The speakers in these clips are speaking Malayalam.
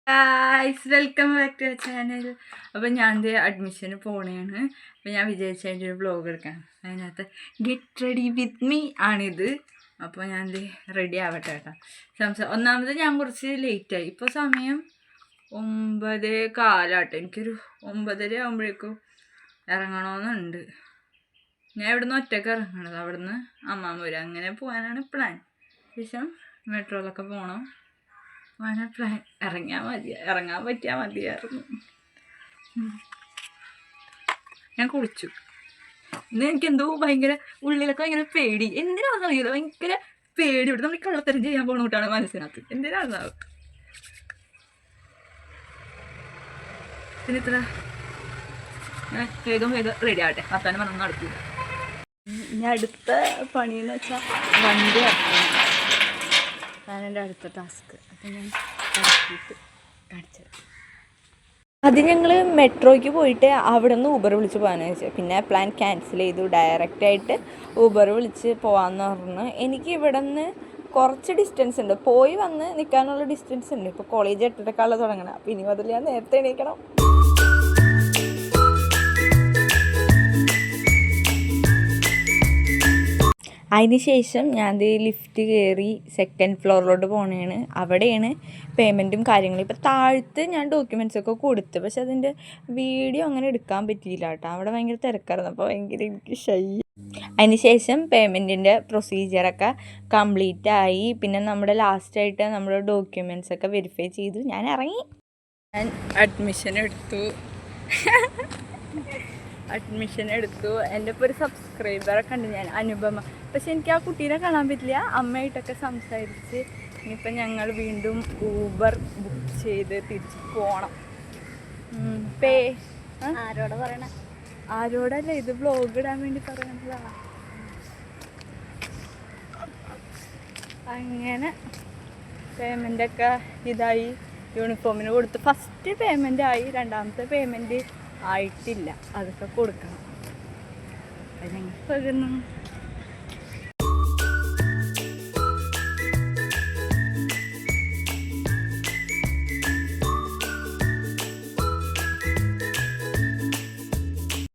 Guys, welcome back to channel. അപ്പോൾ ഞാൻ അഡ്മിഷന് പോണേണ്. അപ്പോൾ ഞാൻ വിചാരിച്ച അതിൻ്റെ ഒരു വ്ലോഗ് എടുക്കാം. അതിനകത്ത് ഗെറ്റ് റെഡി വിത്ത് മീ ആണിത്. അപ്പോൾ ഞാൻ റെഡി ആവട്ടെ കേട്ടോ. ഒന്നാമത് ഞാൻ കുറച്ച് ലേറ്റായി. ഇപ്പോൾ സമയം 9:15. എനിക്കൊരു 9:30 ആകുമ്പോഴേക്കും ഇറങ്ങണമെന്നുണ്ട്. ഞാൻ ഇവിടുന്ന് ഒറ്റയ്ക്ക് ഇറങ്ങണത്. അവിടുന്ന് അമ്മാമൂര് അങ്ങനെ പോകാനാണ് പ്ലാൻ. ശേഷം മെട്രോയിലൊക്കെ പോകണം. അങ്ങനെ പ്ലാൻ. ഇറങ്ങാൻ പറ്റിയാൽ മതിയായിരുന്നു. ഞാൻ കുളിച്ചു. ഇന്ന് എനിക്കെന്തോ ഭയങ്കര ഉള്ളിലൊക്കെ ഭയങ്കര പേടി. എന്തിനാണെന്ന് അറിയില്ല, ഭയങ്കര പേടി. ഇവിടെ നമ്മൾ കള്ളത്തരം ചെയ്യാൻ പോകണ കൂട്ടാണ് മനസ്സിനകത്ത്. എന്തിനാണെന്നാവും. പിന്നെ ഇത്ര വേഗം റെഡി ആവട്ടെ. വർത്താനം വന്നൊന്നും നടക്കില്ല. ഇനി അടുത്ത പണിയെന്ന് വെച്ചാൽ വണ്ടി ഇറക്കണം. എൻ്റെ അടുത്ത ടാസ്ക്. അപ്പം ഞാൻ ഇറക്കിയിട്ട് കാണിച്ചത്. അത് ഞങ്ങൾ മെട്രോയ്ക്ക് പോയിട്ട് അവിടെ നിന്ന് ഊബർ വിളിച്ച് പോകാമെന്ന് വെച്ചാൽ പിന്നെ പ്ലാൻ ക്യാൻസൽ ചെയ്തു. ഡയറക്റ്റായിട്ട് ഊബർ വിളിച്ച് പോകാമെന്ന് പറഞ്ഞു. എനിക്ക് ഇവിടെ നിന്ന് കുറച്ച് ഡിസ്റ്റൻസ് ഉണ്ട്, പോയി വന്ന് നിൽക്കാനുള്ള ഡിസ്റ്റൻസ് ഉണ്ട്. ഇപ്പോൾ കോളേജ് 8:30 തുടങ്ങണം. അപ്പോൾ ഇനി മുതൽ ഞാൻ നേരത്തെ എണീക്കണം. അതിന് ശേഷം ഞാൻ ലിഫ്റ്റ് കയറി സെക്കൻഡ് ഫ്ലോറിലോട്ട് പോകണേണ്. അവിടെയാണ് പേയ്മെൻറ്റും കാര്യങ്ങളും. ഇപ്പോൾ താഴത്ത് ഞാൻ ഡോക്യുമെൻറ്റ്സൊക്കെ കൊടുത്തു, പക്ഷെ അതിൻ്റെ വീഡിയോ അങ്ങനെ എടുക്കാൻ പറ്റിയില്ല കേട്ടോ. അവിടെ ഭയങ്കര തിരക്കായിരുന്നു. അപ്പോൾ ഭയങ്കര എനിക്ക് ഷൈ. അതിന് ശേഷം പേയ്മെൻറ്റിൻ്റെ പ്രൊസീജിയറൊക്കെ കംപ്ലീറ്റ് ആയി. പിന്നെ നമ്മുടെ ലാസ്റ്റായിട്ട് നമ്മുടെ ഡോക്യുമെൻറ്റ്സൊക്കെ വെരിഫൈ ചെയ്തു. ഞാൻ ഇറങ്ങി. ഞാൻ അഡ്മിഷൻ എടുത്തു. എൻ്റെ ഇപ്പോൾ ഒരു സബ്സ്ക്രൈബറൊക്കെ ഉണ്ട്, ഞാൻ അനുപമ. പക്ഷെ എനിക്ക് ആ കുട്ടീനെ കാണാൻ പറ്റില്ല. അമ്മയായിട്ടൊക്കെ സംസാരിച്ച് ഇനിയിപ്പം ഞങ്ങൾ വീണ്ടും ഊബർ ബുക്ക് ചെയ്ത് തിരിച്ച് പോകണം. ആരോടാ പറയണ? ആരോടല്ല, ഇത് വ്ലോഗ് ഇടാൻ വേണ്ടി പറയണതാണ്. അങ്ങനെ പേയ്മെൻ്റൊക്കെ ഇതായി. യൂണിഫോമിന് കൊടുത്ത് ഫസ്റ്റ് പേയ്മെൻ്റ് ആയി. രണ്ടാമത്തെ പേയ്മെൻറ്റ് ആയിട്ടില്ല. അതൊക്കെ കൊടുക്കണം. അത് ഞങ്ങൾ പകർന്നു.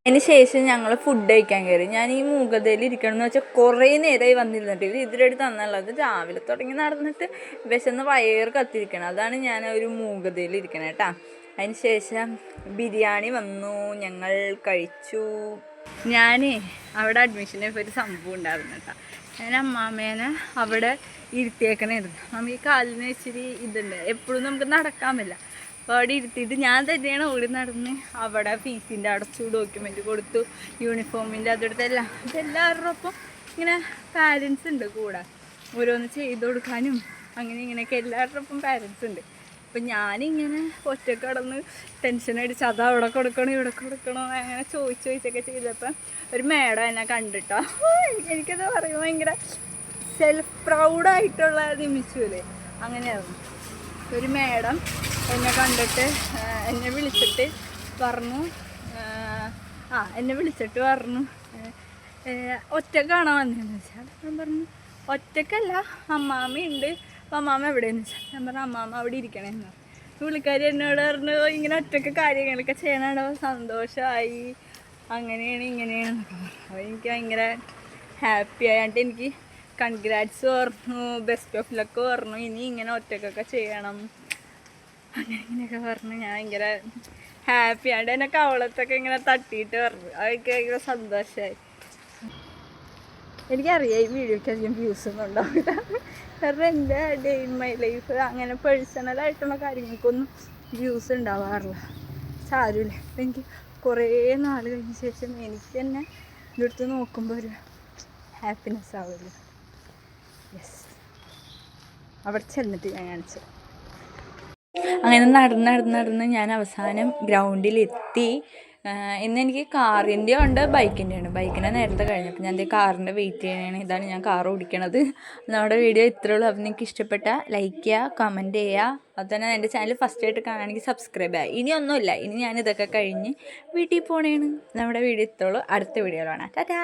അതിന് ശേഷം ഞങ്ങൾ ഫുഡ് കഴിക്കാൻ കയറി. ഞാൻ ഈ മൂകതയിൽ ഇരിക്കണം എന്ന് വെച്ചാൽ കുറേ നേരമായി വന്നിരുന്നിട്ട്. ഇതിലെടുത്ത് തന്നുള്ളത് രാവിലെ തുടങ്ങി നടന്നിട്ട് വിശന്ന് വയറ് കത്തിരിക്കണം. അതാണ് ഞാൻ ഒരു മൂകതയിൽ ഇരിക്കണം കേട്ടോ. അതിന് ശേഷം ബിരിയാണി വന്നു, ഞങ്ങൾ കഴിച്ചു. ഞാൻ അവിടെ അഡ്മിഷന് ഒരു സംഭവം ഉണ്ടായിരുന്നു കേട്ടോ. ഞാൻ അമ്മാമേനെ അവിടെ ഇരുത്തിയേക്കണായിരുന്നു. നമുക്ക് കാലിന് ഇച്ചിരി ഇതുണ്ട്, എപ്പോഴും നമുക്ക് നടക്കാൻ പറ്റില്ല. അപ്പോൾ അവിടെ ഇരുത്തിയിട്ട് ഞാൻ തന്നെയാണ് ഓടി നടന്ന് അവിടെ ഫീസിൻ്റെ അടച്ചു, ഡോക്യുമെൻ്റ് കൊടുത്തു, യൂണിഫോമിൻ്റെ അതെടുത്ത് എല്ലാം. ഇതെല്ലാവരുടെ ഒപ്പം ഇങ്ങനെ പാരൻസ് ഉണ്ട് കൂടെ, ഓരോന്ന് ചെയ്ത് കൊടുക്കാനും അങ്ങനെ ഇങ്ങനെയൊക്കെ എല്ലാവരുടെ ഒപ്പം പാരൻസ് ഉണ്ട്. അപ്പം ഞാനിങ്ങനെ ഒറ്റക്ക് കടന്ന് ടെൻഷൻ അടിച്ച് അത് അവിടെ കൊടുക്കണോ ഇവിടെ കൊടുക്കണോ അങ്ങനെ ചോദിച്ചൊക്കെ ചെയ്തപ്പം ഒരു മേഡം എന്നെ കണ്ടിട്ടോ. എനിക്കത് പറയുമ്പോൾ ഭയങ്കര സെൽഫ് പ്രൗഡായിട്ടുള്ള നിമിഷമല്ലേ. അങ്ങനെയായിരുന്നു. ഒരു മേഡം എന്നെ കണ്ടിട്ട് എന്നെ വിളിച്ചിട്ട് പറഞ്ഞു ഒറ്റക്കാണോ വന്നതെന്ന് വെച്ചാൽ ഞാൻ പറഞ്ഞു ഒറ്റക്കല്ല, അമ്മാമ്മയുണ്ട്. അപ്പോൾ അമ്മാമ്മ എവിടെയെന്ന് വെച്ചാൽ ഞാൻ പറഞ്ഞു അമ്മാമ്മ അവിടെ ഇരിക്കണേന്ന് പറഞ്ഞു. പുള്ളിക്കാരി എന്നോട് പറഞ്ഞു ഇങ്ങനെ ഒറ്റക്ക് കാര്യങ്ങളൊക്കെ ചെയ്യണോ, സന്തോഷമായി, അങ്ങനെയാണ് ഇങ്ങനെയാണെന്നൊക്കെ പറഞ്ഞു. അപ്പോൾ എനിക്ക് ഭയങ്കര ഹാപ്പി ആയിട്ട് എനിക്ക് കൺഗ്രാറ്റ്സ് പറഞ്ഞു, ബെസ്റ്റ് ഓഫ് ലക്ക് പറഞ്ഞു, ഇനി ഇങ്ങനെ ഒറ്റക്കൊക്കെ ചെയ്യണം അങ്ങനെ ഇങ്ങനെയൊക്കെ പറഞ്ഞു. ഞാൻ ഭയങ്കര ഹാപ്പി ആയിട്ട് എന്നെ കവളത്തൊക്കെ ഇങ്ങനെ തട്ടിയിട്ട് പറഞ്ഞു. അതൊക്കെ ഭയങ്കര സന്തോഷമായി. എനിക്കറിയാം ഈ വീഡിയോയ്ക്ക് അധികം വ്യൂസൊന്നും ഉണ്ടാവില്ല, കാരണം എൻ്റെ ഡേ ഇൻ മൈ ലൈഫ് അങ്ങനെ പേഴ്സണലായിട്ടുള്ള കാര്യങ്ങൾക്കൊന്നും വ്യൂസ് ഉണ്ടാവാറില്ല. സാരമില്ല. അപ്പം എനിക്ക് കുറേ നാൾ കഴിഞ്ഞ ശേഷം എനിക്ക് തന്നെ ഇതെടുത്ത് നോക്കുമ്പോൾ ഒരു ഹാപ്പിനെസ് ആവില്ല. യെസ്, അവിടെ ചെന്നിട്ട് ഞാൻ കാണിച്ചത്. അങ്ങനെ നടന്ന് ഞാൻ അവസാനം ഗ്രൗണ്ടിലെത്തി. ഇന്ന് എനിക്ക് കാറിൻ്റെ ഉണ്ട് ബൈക്കിൻ്റെ ഉണ്ട്. ബൈക്കിനെ നേരത്തെ കഴിഞ്ഞപ്പോൾ ഞാൻ കാറിൻ്റെ വെയിറ്റ് ചെയ്യണതാണ്. ഇതാണ് ഞാൻ കാർ ഓടിക്കണത്. നമ്മുടെ വീഡിയോ ഇത്രയേ ഉള്ളൂ. അപ്പോൾ നിങ്ങൾക്ക് ഇഷ്ടപ്പെട്ട ലൈക്ക് ചെയ്യുക, കമൻറ്റ് ചെയ്യുക. അതുതന്നെ എൻ്റെ ചാനൽ ഫസ്റ്റായിട്ട് കാണുകയാണെങ്കിൽ സബ്സ്ക്രൈബ് ചെയ്യുക. ഇനിയൊന്നുമില്ല, ഇനി ഞാനിതൊക്കെ കഴിഞ്ഞ് വീട്ടിൽ പോകണേണ്. നമ്മുടെ വീഡിയോ ഇത്രയേ ഉള്ളൂ. അടുത്ത വീഡിയോയിലാണ്. ടാറ്റാ.